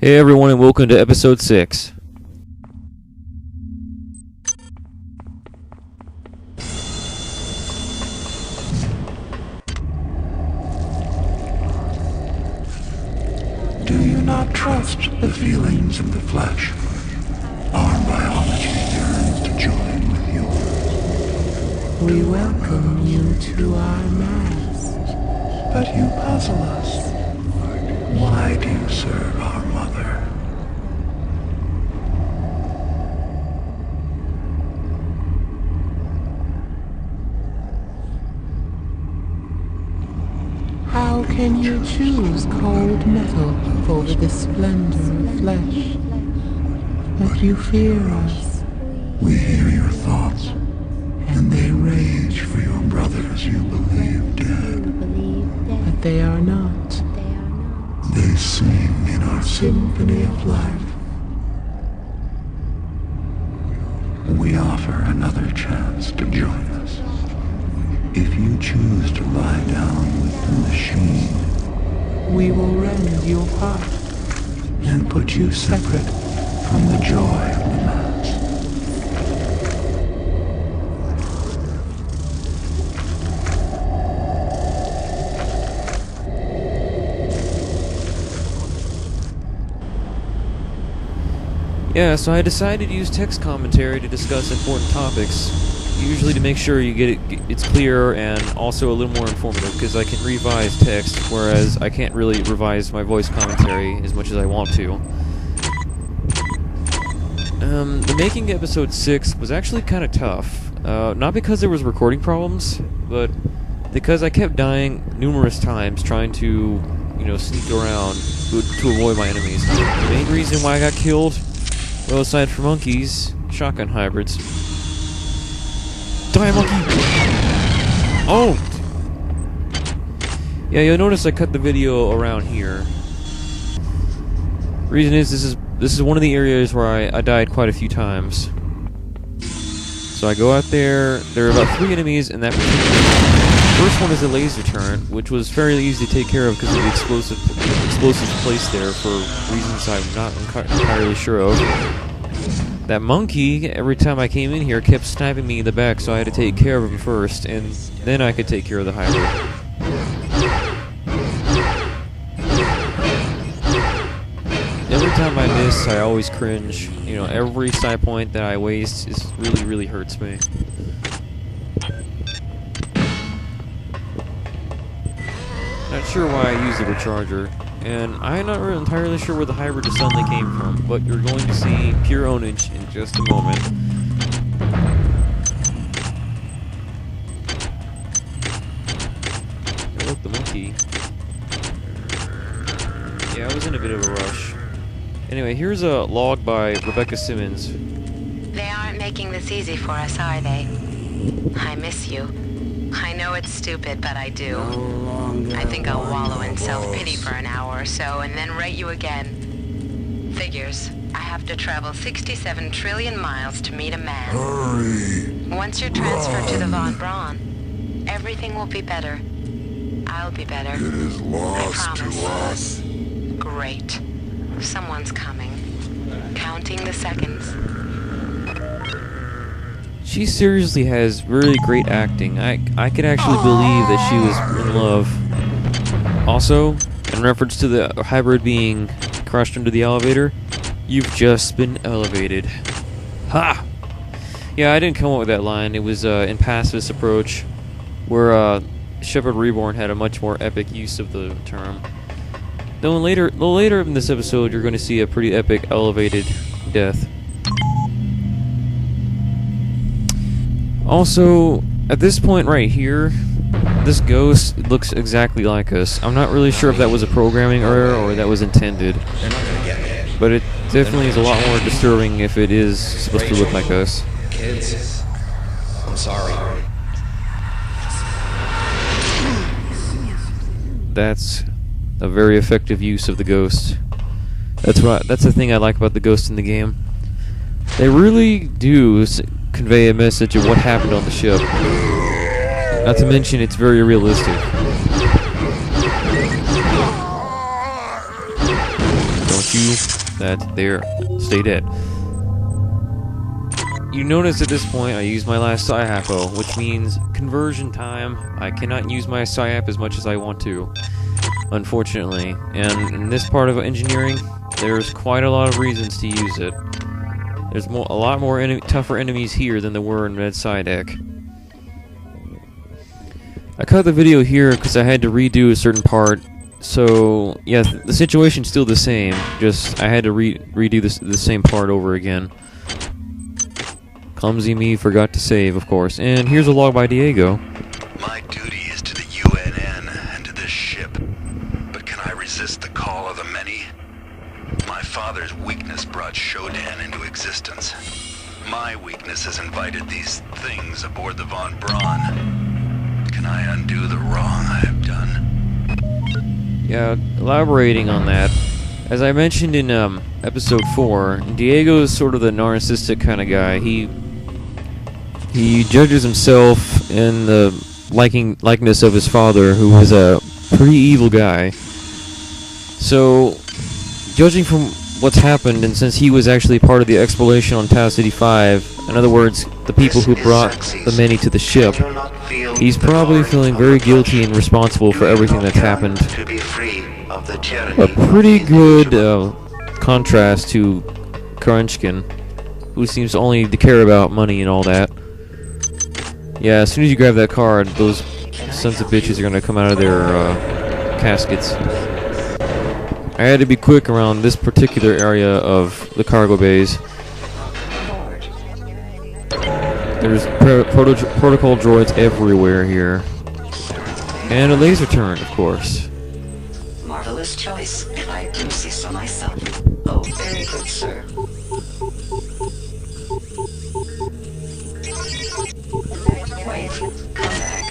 Hey everyone, and welcome to episode 6. Do you not trust the feelings of the flesh? Our biology yearns to join with yours. We welcome you to our mass. But you puzzle us. Why do you serve our mother? How can you choose cold metal over the splendor of flesh? But you fear us. We hear your thoughts, and they rage for your brothers you believe dead. But they are not. They sing in our symphony of life. We offer another chance to join us. If you choose to lie down with the machine, We will rend your heart. and put you separate from the joy of the mass. Yeah, so I decided to use text commentary to discuss important topics, usually to make sure it's clear and also a little more informative, because I can revise text, whereas I can't really revise my voice commentary as much as I want to. The making of episode 6 was actually kind of tough, not because there was recording problems, but because I kept dying numerous times trying to, sneak around to avoid my enemies. The main reason why I got killed, well, aside from monkeys, shotgun hybrids. Die, monkey! Oh! Yeah, you'll notice I cut the video around here. Reason is, this is one of the areas where I died quite a few times. So I go out there, there are about 3 enemies in that particular. First one is a laser turret, which was fairly easy to take care of because of the explosives placed there for reasons I'm not entirely sure of. That monkey, every time I came in here, kept sniping me in the back, so I had to take care of him first, and then I could take care of the hybrid. Every time I miss, I always cringe. Every side point that I waste really hurts me. Not sure why I use the recharger, and I'm not really entirely sure where the hybrid suddenly came from, but you're going to see pure ownage in just a moment. Oh, look, the monkey. Yeah, I was in a bit of a rush. Anyway, here's a log by Rebecca Simmons. They aren't making this easy for us, are they? I miss you. I know it's stupid, but I do. I think I'll wallow in self-pity for an hour or so, and then rate you again. Figures. I have to travel 67 trillion miles to meet a man. Hurry! Once you're transferred to the Von Braun, everything will be better. I'll be better. It is lost to us. Great. Someone's coming. Counting the seconds. She seriously has really great acting. I could actually believe that she was in love. Also, in reference to the hybrid being crushed under the elevator, you've just been elevated. Ha! Yeah, I didn't come up with that line. It was in Pacifist Approach, where Shepard Reborn had a much more epic use of the term. Though later in this episode, you're going to see a pretty epic elevated death. Also, at this point right here, this ghost looks exactly like us. I'm not really sure if that was a programming error or that was intended. But it definitely is a lot more disturbing if it is supposed to look like us. Kids, I'm sorry. That's a very effective use of the ghost. That's the thing I like about the ghosts in the game. They really do convey a message of what happened on the ship. Not to mention, it's very realistic. Don't you that stay dead. You notice at this point I used my last Psi Amp, which means conversion time. I cannot use my Psi Amp as much as I want to, unfortunately. And in this part of engineering, there's quite a lot of reasons to use it. There's a lot more tougher enemies here than there were in Red Psi deck. I cut the video here because I had to redo a certain part. So yeah, the situation's still the same. Just I had to redo the same part over again. Clumsy me forgot to save, of course. And here's a log by Diego. My duty is to the UNN and to this ship. But can I resist the call of the many? My father's weakness brought Shodan into existence. My weakness has invited these things aboard the Von Braun. Can I undo the wrong I have done? Yeah, elaborating on that. As I mentioned in episode 4, Diego is sort of the narcissistic kind of guy. He judges himself in the likeness of his father, who was a pretty evil guy. So, judging from what's happened, and since he was actually part of the exploration on Tau City 5, in other words, the people who brought the many to the ship, he's probably feeling very guilty and responsible for everything that's happened. A pretty good contrast to Karunchkin, who seems only to care about money and all that. Yeah, as soon as you grab that card, those sons of bitches are gonna come out of their caskets. I had to be quick around this particular area of the cargo bays. There's protocol droids everywhere here. And a laser turret, of course. Marvelous choice, if I do say so myself. Oh, very good, sir. Wait, come back.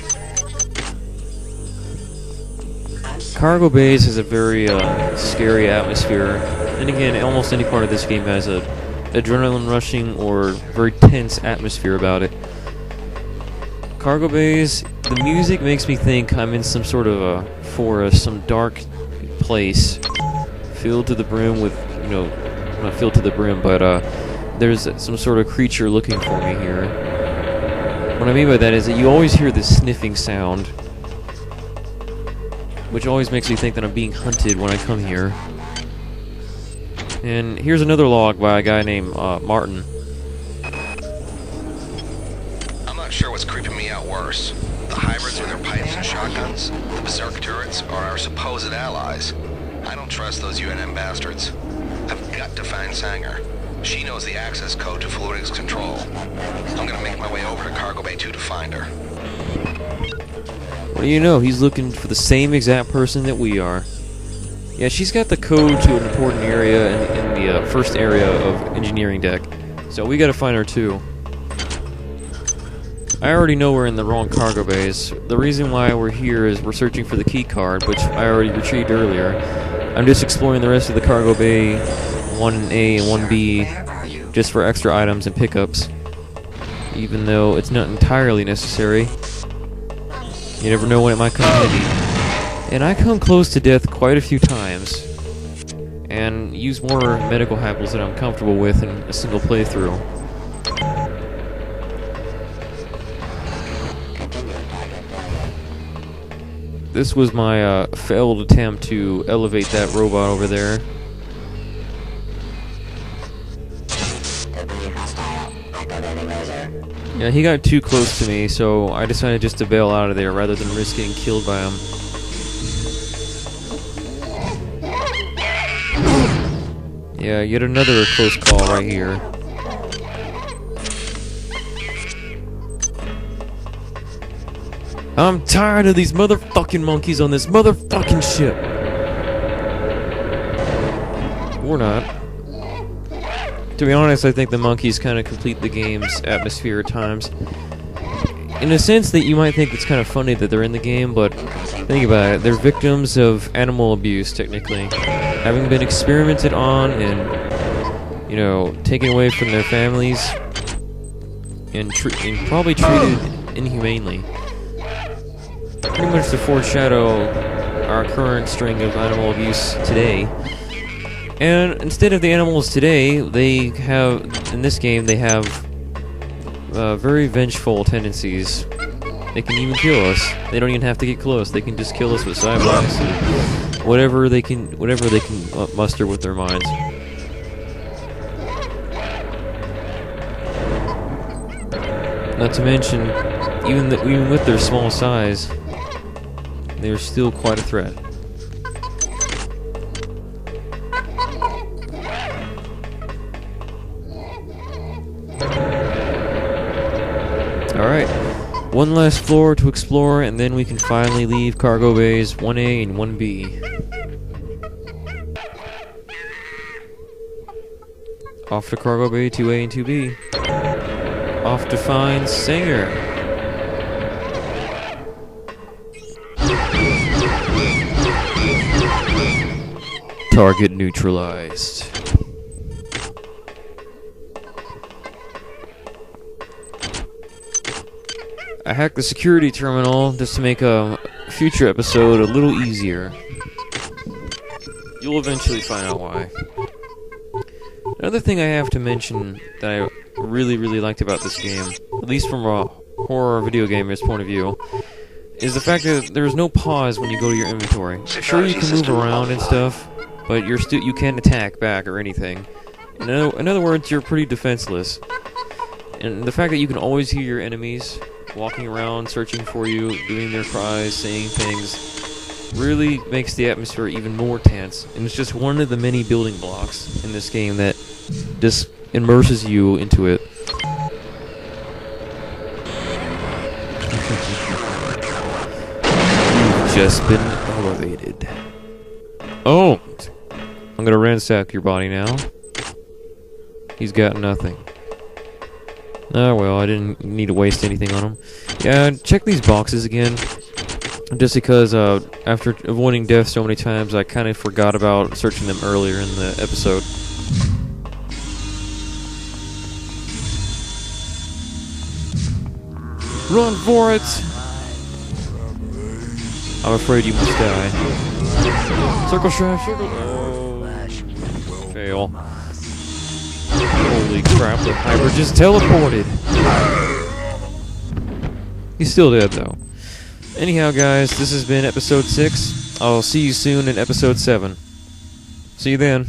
Cargo bays has a very scary atmosphere. And again, almost any part of this game has a adrenaline rushing or very tense atmosphere about it. Cargo bays, the music makes me think I'm in some sort of a forest, some dark place, filled to the brim with, you know, not filled to the brim, but there's some sort of creature looking for me here. What I mean by that is that you always hear this sniffing sound, which always makes me think that I'm being hunted when I come here. And here's another log by a guy named Martin. I'm not sure what's creeping me out worse. The hybrids with their pipes and shotguns, the berserk turrets, or our supposed allies. I don't trust those UNM bastards. I've got to find Sanger. She knows the access code to fluidics control. I'm gonna make my way over to Cargo Bay 2 to find her. What do you know? He's looking for the same exact person that we are. Yeah, she's got the code to an important area in the first area of engineering deck. So we gotta find her too. I already know we're in the wrong cargo bays. The reason why we're here is we're searching for the key card, which I already retrieved earlier. I'm just exploring the rest of the cargo bay, 1A and 1B, just for extra items and pickups. Even though it's not entirely necessary. You never know when it might come handy. And I come close to death quite a few times. And use more medical happles than I'm comfortable with in a single playthrough. This was my failed attempt to elevate that robot over there. Yeah, he got too close to me, so I decided just to bail out of there rather than risk getting killed by him. Yeah, yet another close call right here. I'm tired of these motherfucking monkeys on this motherfucking ship. Or not. To be honest, I think the monkeys kind of complete the game's atmosphere at times. In a sense that you might think it's kind of funny that they're in the game, but think about it. They're victims of animal abuse, technically. Having been experimented on and, you know, taken away from their families and probably treated inhumanely. Pretty much to foreshadow our current string of animal abuse today. And instead of the animals today, they have, in this game, they have very vengeful tendencies. They can even kill us. They don't even have to get close. They can just kill us with Psi blocks and whatever they can muster with their minds. Not to mention, even with their small size, they're still quite a threat. Alright, one last floor to explore, and then we can finally leave cargo bays 1A and 1B. Off to cargo bay 2A and 2B. Off to find Singer. Target neutralized. I hacked the security terminal just to make a future episode a little easier. You'll eventually find out why. Another thing I have to mention that I really liked about this game, at least from a horror video gamer's point of view, is the fact that there's no pause when you go to your inventory. Sure, you can move around and stuff, but you can't attack back or anything. In other words, you're pretty defenseless. And the fact that you can always hear your enemies walking around, searching for you, doing their cries, saying things, really makes the atmosphere even more tense. And it's just one of the many building blocks in this game that just immerses you into it. You've just been elevated. Oh! I'm gonna ransack your body now. He's got nothing. Oh well, I didn't need to waste anything on him. Yeah, check these boxes again. Just because after avoiding death so many times, I kind of forgot about searching them earlier in the episode. Run for it! I'm afraid you must die. Circle shaft, circle... Oh. Fail. Holy crap, the hybrid just teleported! He's still dead, though. Anyhow, guys, this has been episode 6. I'll see you soon in episode 7. See you then.